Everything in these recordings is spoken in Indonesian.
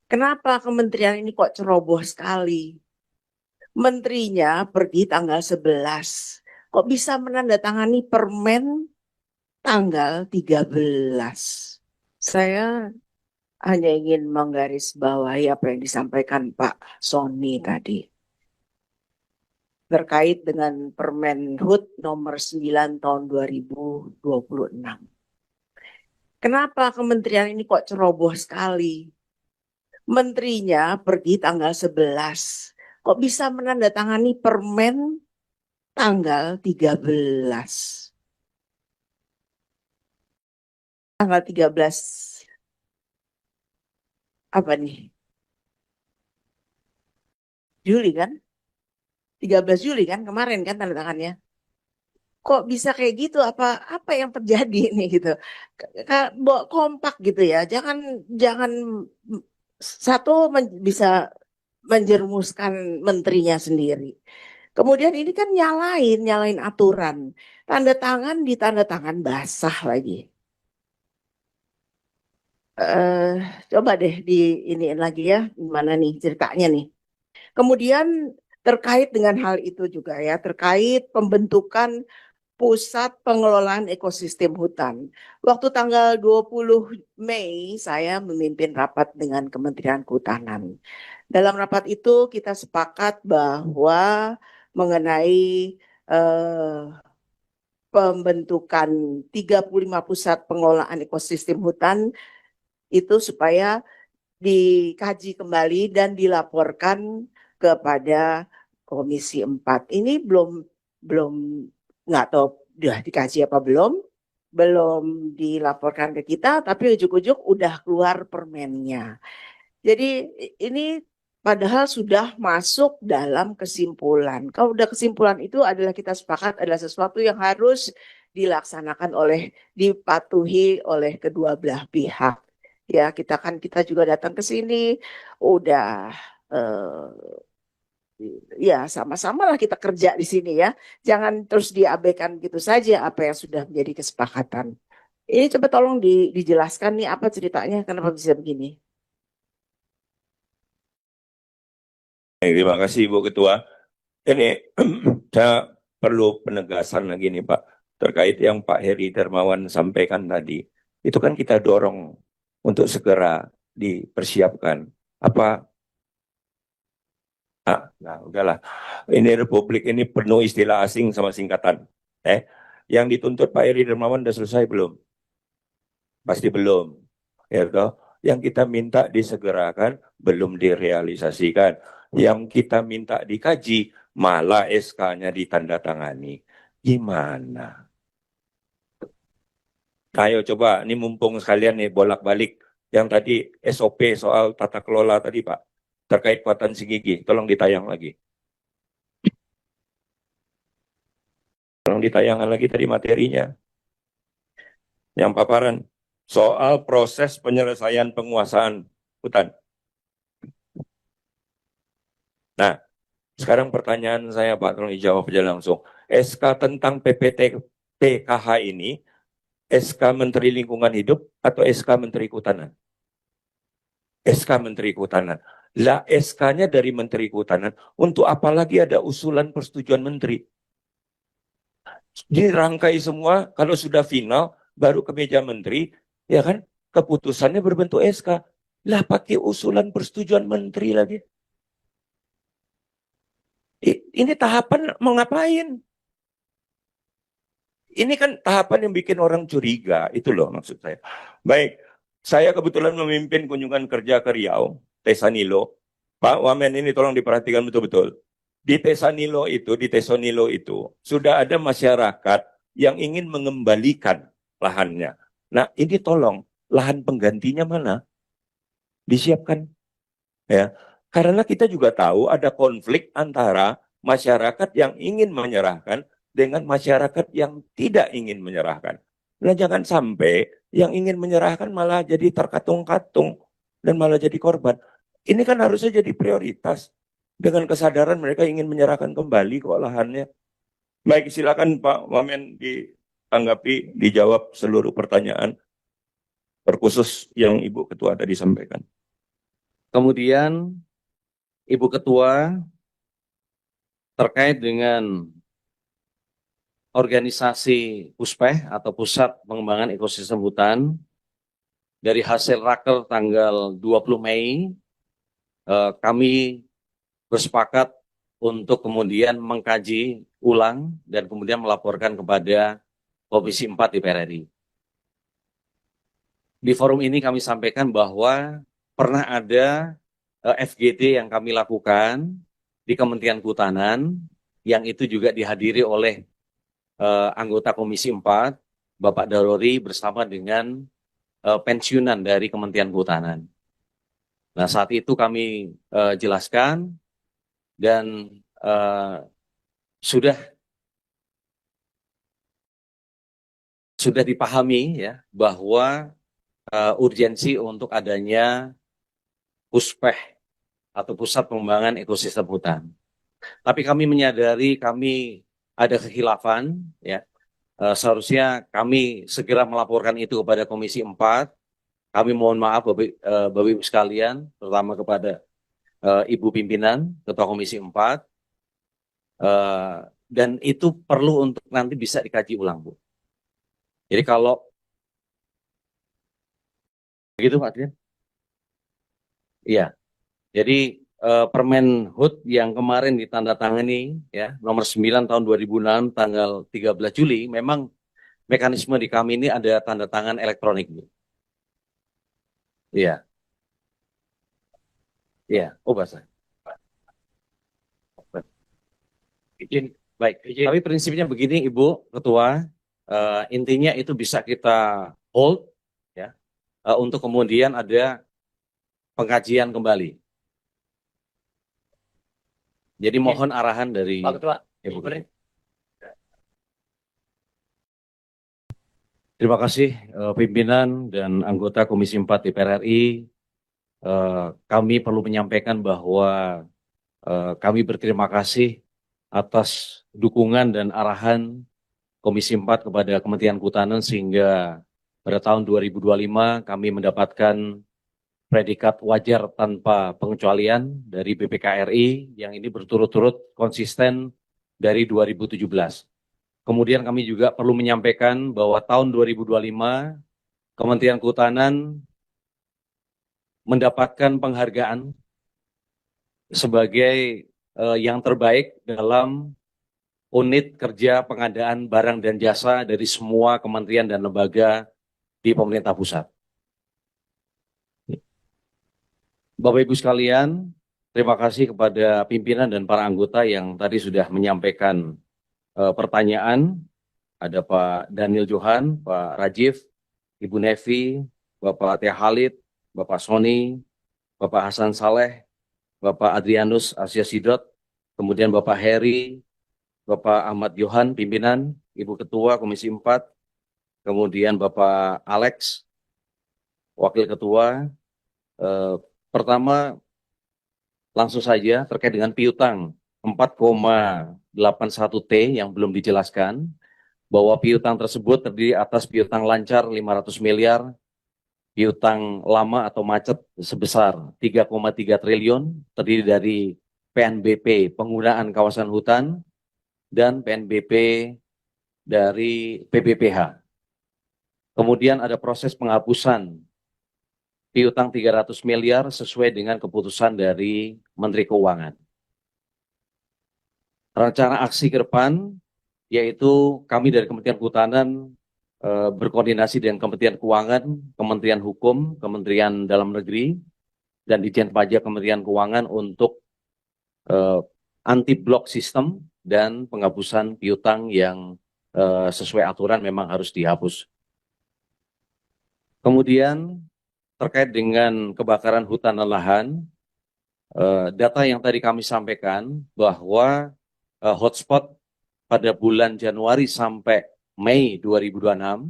Kenapa kementerian ini kok ceroboh sekali? Menterinya pergi tanggal 11. Kok bisa menandatangani permen tanggal 13? Saya hanya ingin menggarisbawahi apa yang disampaikan Pak Sony tadi terkait dengan Permen HUT nomor 9 tahun 2026. Kenapa kementerian ini kok ceroboh sekali? Menterinya pergi tanggal 11. Kok bisa menandatangani permen tanggal 13? Tanggal 13 apa nih? Juli kan? 13 Juli kan kemarin kan tanda tangannya. Kok bisa kayak gitu? Apa apa yang terjadi nih gitu? Kompak gitu ya. Jangan jangan satu bisa menjerumuskan menterinya sendiri. Kemudian ini kan nyalain aturan. Tanda tangan di tanda tangan basah lagi. eh Coba deh di iniin lagi ya, gimana nih ceritanya nih. Kemudian terkait dengan hal itu juga ya, terkait pembentukan Pusat Pengelolaan Ekosistem Hutan. Waktu tanggal 20 Mei, saya memimpin rapat dengan Kementerian Kehutanan. Dalam rapat itu kita sepakat bahwa mengenai eh, pembentukan 35 pusat pengelolaan ekosistem hutan itu supaya dikaji kembali dan dilaporkan kepada Komisi 4. Ini belum nggak tahu udah dikaji apa belum dilaporkan ke kita, tapi ujuk-ujuk udah keluar permennya. Jadi ini padahal sudah masuk dalam kesimpulan. Kalau udah kesimpulan itu adalah kita sepakat adalah sesuatu yang harus dilaksanakan dipatuhi oleh kedua belah pihak. Ya, kita juga datang ke sini udah ya sama-sama lah kita kerja di sini ya. Jangan terus diabaikan gitu saja apa yang sudah menjadi kesepakatan. Ini coba tolong dijelaskan nih apa ceritanya kenapa bisa begini. Terima kasih Ibu Ketua. Ini saya perlu penegasan lagi nih Pak, terkait yang Pak Heri Darmawan sampaikan tadi. Itu kan kita dorong untuk segera dipersiapkan. Apa? Nah, udahlah. Ini Republik ini penuh istilah asing sama singkatan. Yang dituntut Pak Heri Darmawan sudah selesai belum? Pasti belum. Ya toh? Yang kita minta disegerakan belum direalisasikan. Yang kita minta dikaji malah SK-nya ditandatangani. Gimana? Ayo coba, ini mumpung sekalian nih bolak-balik yang tadi SOP soal tata kelola tadi Pak, terkait potensi gigi, tolong ditayang lagi. Tolong ditayangkan lagi tadi materinya. Yang paparan soal proses penyelesaian penguasaan hutan. Nah, sekarang pertanyaan saya Pak, tolong dijawab aja langsung. SK tentang PPT PKH ini, SK Menteri Lingkungan Hidup atau SK Menteri Kehutanan? SK Menteri Kehutanan. Lah SK-nya dari Menteri Kehutanan, untuk apa lagi ada usulan persetujuan Menteri? Dirangkai semua, kalau sudah final, baru ke meja Menteri, ya kan? Keputusannya berbentuk SK. Lah pakai usulan persetujuan Menteri lagi. Ini tahapan mau ngapain? Ini kan tahapan yang bikin orang curiga, itu loh maksud saya. Baik, saya kebetulan memimpin kunjungan kerja ke Riau, Tesanilo. Pak Wamen ini tolong diperhatikan betul-betul. Di Tesanilo itu, di Tesonilo itu, sudah ada masyarakat yang ingin mengembalikan lahannya. Nah, ini tolong, lahan penggantinya mana? Disiapkan. Ya, karena kita juga tahu ada konflik antara masyarakat yang ingin menyerahkan dengan masyarakat yang tidak ingin menyerahkan. Nah, jangan sampai yang ingin menyerahkan malah jadi terkatung-katung dan malah jadi korban. Ini kan harusnya jadi prioritas dengan kesadaran mereka ingin menyerahkan kembali kok lahannya. Baik, silakan Pak Wamen ditanggapi, dijawab seluruh pertanyaan terkhusus yang Ibu Ketua tadi sampaikan. Kemudian Ibu Ketua terkait dengan organisasi PUSPEH atau Pusat Pengembangan Ekosistem Hutan, dari hasil raker tanggal 20 Mei, kami bersepakat untuk kemudian mengkaji ulang dan kemudian melaporkan kepada Komisi 4 DPR RI. Di forum ini kami sampaikan bahwa pernah ada FGD yang kami lakukan di Kementerian Kehutanan, yang itu juga dihadiri oleh anggota Komisi 4, Bapak Darori bersama dengan pensiunan dari Kementerian Kehutanan. Nah, saat itu kami jelaskan dan sudah dipahami ya bahwa urgensi untuk adanya PUSPEH atau Pusat Pengembangan Ekosistem Hutan. Tapi kami menyadari kami ada kekhilafan ya. Seharusnya kami segera melaporkan itu kepada Komisi 4. Kami mohon maaf Bapak Ibu sekalian, terutama kepada Ibu Pimpinan, Ketua Komisi 4. Dan itu perlu untuk nanti bisa dikaji ulang, Bu. Jadi kalau begitu Pak Adrian? Iya. Jadi Permen HUT yang kemarin ditandatangani ya nomor 9 tahun 2006 tanggal 13 Juli memang mekanisme di kami ini ada tanda tangan elektronik. Iya. Iya, oh bahasa. Izin, baik. Izin. Tapi prinsipnya begini Ibu Ketua, intinya itu bisa kita hold ya untuk kemudian ada pengkajian kembali. Jadi mohon arahan dari Pak Ketua. Ibu Ketua. Terima kasih pimpinan dan anggota Komisi 4 DPR RI. Kami perlu menyampaikan bahwa kami berterima kasih atas dukungan dan arahan Komisi 4 kepada Kementerian Kehutanan sehingga pada tahun 2025 kami mendapatkan predikat wajar tanpa pengecualian dari BPK-RI yang ini berturut-turut konsisten dari 2017. Kemudian kami juga perlu menyampaikan bahwa tahun 2025 Kementerian Kehutanan mendapatkan penghargaan sebagai yang terbaik dalam unit kerja pengadaan barang dan jasa dari semua kementerian dan lembaga di pemerintah pusat. Bapak Ibu sekalian, terima kasih kepada pimpinan dan para anggota yang tadi sudah menyampaikan pertanyaan. Ada Pak Daniel Johan, Pak Rajiv, Ibu Nevi, Bapak Tia Khalid, Bapak Sony, Bapak Hasan Saleh, Bapak Adrianus Asia Sidot, kemudian Bapak Heri, Bapak Ahmad Johan, pimpinan, Ibu Ketua Komisi 4, kemudian Bapak Alex, Wakil Ketua. Pertama, langsung saja terkait dengan piutang 4,81 T yang belum dijelaskan, bahwa piutang tersebut terdiri atas piutang lancar 500 miliar, piutang lama atau macet sebesar 3,3 triliun, terdiri dari PNBP penggunaan kawasan hutan dan PNBP dari PBPH. Kemudian ada proses penghapusan piutang 300 miliar sesuai dengan keputusan dari Menteri Keuangan. Rencana aksi ke depan yaitu kami dari Kementerian Kehutanan berkoordinasi dengan Kementerian Keuangan, Kementerian Hukum, Kementerian Dalam Negeri, dan Ditjen Pajak Kementerian Keuangan untuk anti-block system dan penghapusan piutang yang sesuai aturan memang harus dihapus. Kemudian terkait dengan kebakaran hutan dan lahan, data yang tadi kami sampaikan bahwa hotspot pada bulan Januari sampai Mei 2026,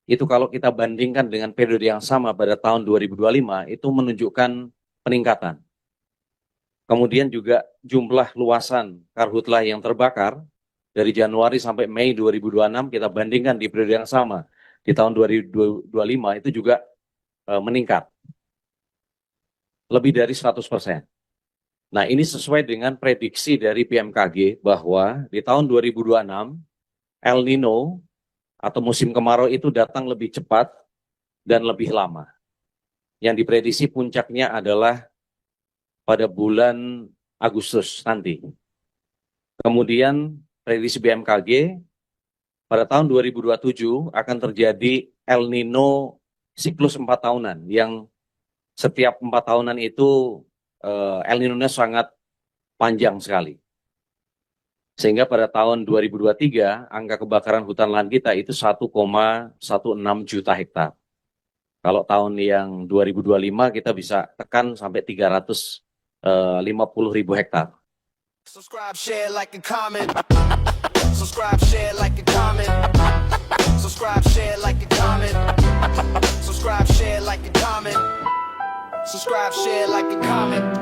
itu kalau kita bandingkan dengan periode yang sama pada tahun 2025, itu menunjukkan peningkatan. Kemudian juga jumlah luasan karhutlah yang terbakar dari Januari sampai Mei 2026, kita bandingkan di periode yang sama di tahun 2025, itu juga meningkat. lebih dari 100%. Nah, ini sesuai dengan prediksi dari BMKG bahwa di tahun 2026 El Nino atau musim kemarau itu datang lebih cepat dan lebih lama. Yang diprediksi puncaknya adalah pada bulan Agustus nanti. Kemudian prediksi BMKG pada tahun 2027 akan terjadi El Nino siklus 4 tahunan yang setiap 4 tahunan itu El Nino-nya sangat panjang sekali. Sehingga pada tahun 2023 angka kebakaran hutan lahan kita itu 1,16 juta hektar. Kalau tahun yang 2025 kita bisa tekan sampai 350.000 hektar. Subscribe, share, like, and comment. Subscribe, share, like, and comment. Subscribe, share, like, and comment. Subscribe, share, like, and comment. Subscribe, share, like, and comment.